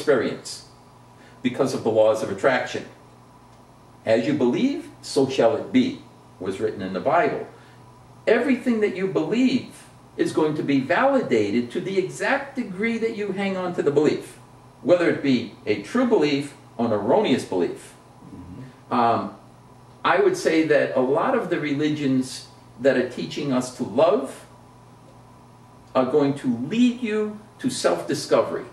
experience because of the laws of attraction. As you believe, so shall it be, was written in the Bible. Everything that you believe is going to be validated to the exact degree that you hang on to the belief, whether it be a true belief or an erroneous belief. I would say that a lot of the religions that are teaching us to love are going to lead you to self-discovery.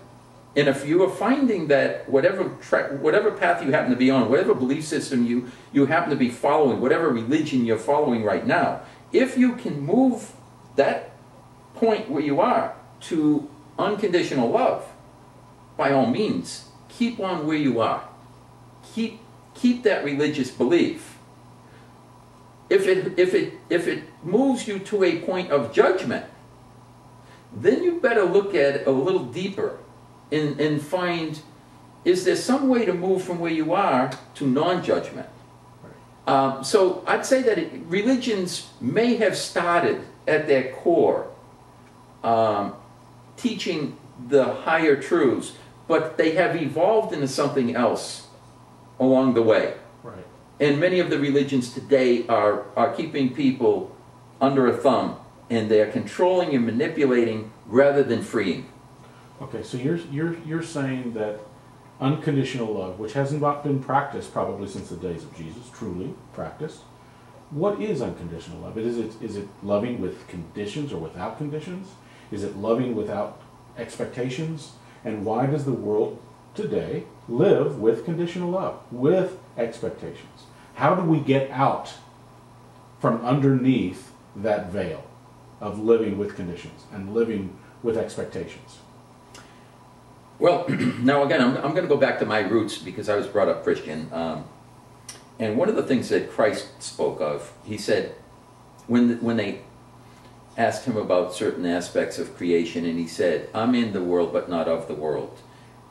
And if you are finding that whatever path you happen to be on, whatever belief system you happen to be following, whatever religion you're following right now, if you can move that point where you are to unconditional love, by all means, keep on where you are. Keep that religious belief. If it moves you to a point of judgment, then you better look at it a little deeper and find, is there some way to move from where you are to non-judgment? So I'd say that religions may have started at their core teaching the higher truths, but they have evolved into something else along the way. Right. And many of the religions today are keeping people under a thumb, and they're controlling and manipulating rather than freeing. Okay, so you're saying that unconditional love, which hasn't been practiced probably since the days of Jesus, truly practiced. What is unconditional love? Is it loving with conditions or without conditions? Is it loving without expectations? And why does the world today live with conditional love, with expectations? How do we get out from underneath that veil of living with conditions and living with expectations? Well, now again, I'm going to go back to my roots because I was brought up Christian. And one of the things that Christ spoke of, he said, when they asked him about certain aspects of creation, and he said, I'm in the world but not of the world.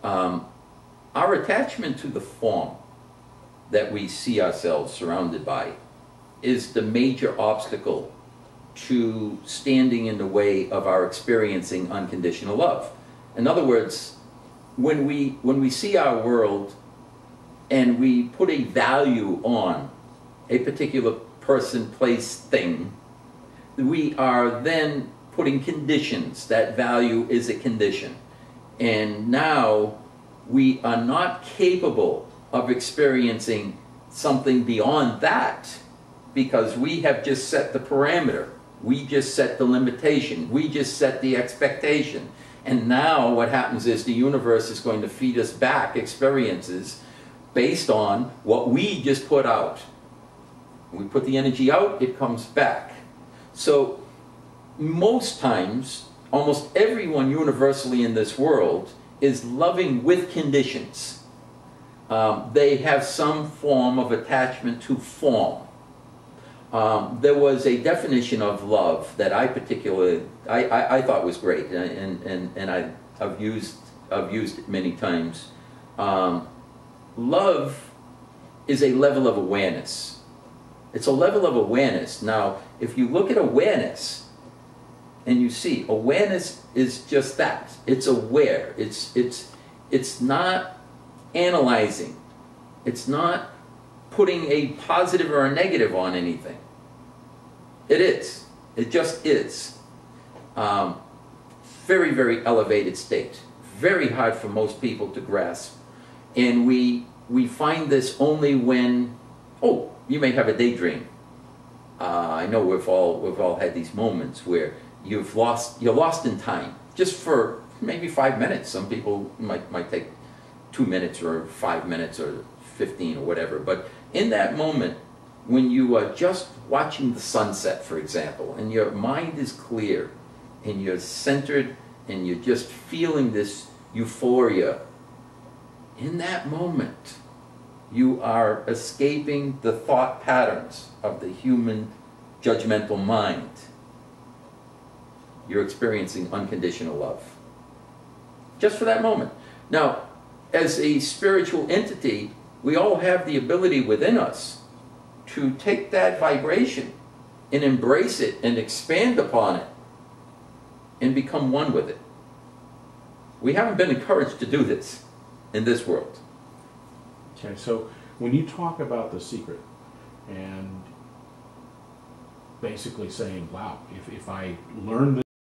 Our attachment to the form that we see ourselves surrounded by is the major obstacle to standing in the way of our experiencing unconditional love. In other words, when we see our world and we put a value on a particular person, place, thing, we are then putting conditions. That value is a condition. And now we are not capable of experiencing something beyond that because we have just set the parameter. We just set the limitation. We just set the expectation. And now what happens is the universe is going to feed us back experiences based on what we just put out. When we put the energy out, it comes back. So most times, almost everyone universally in this world is loving with conditions. They have some form of attachment to form. There was a definition of love that I thought was great, and I've used it many times. Love is a level of awareness. It's a level of awareness. Now, if you look at awareness, and you see, awareness is just that. It's aware. It's not analyzing. It's not putting a positive or a negative on anything. It is. It just is. Very, very elevated state. Very hard for most people to grasp. And we find this only when, oh, you may have a daydream. I know we've all had these moments where you're lost in time, just for maybe 5 minutes. Some people might take 2 minutes or 5 minutes or 15 or whatever. But in that moment, when you are just watching the sunset, for example, and your mind is clear, and you're centered, and you're just feeling this euphoria, in that moment, you are escaping the thought patterns of the human judgmental mind. You're experiencing unconditional love. Just for that moment. Now, as a spiritual entity, we all have the ability within us to take that vibration and embrace it and expand upon it and become one with it. We haven't been encouraged to do this. in this world. Okay, so when you talk about the secret and basically saying, wow, if I learn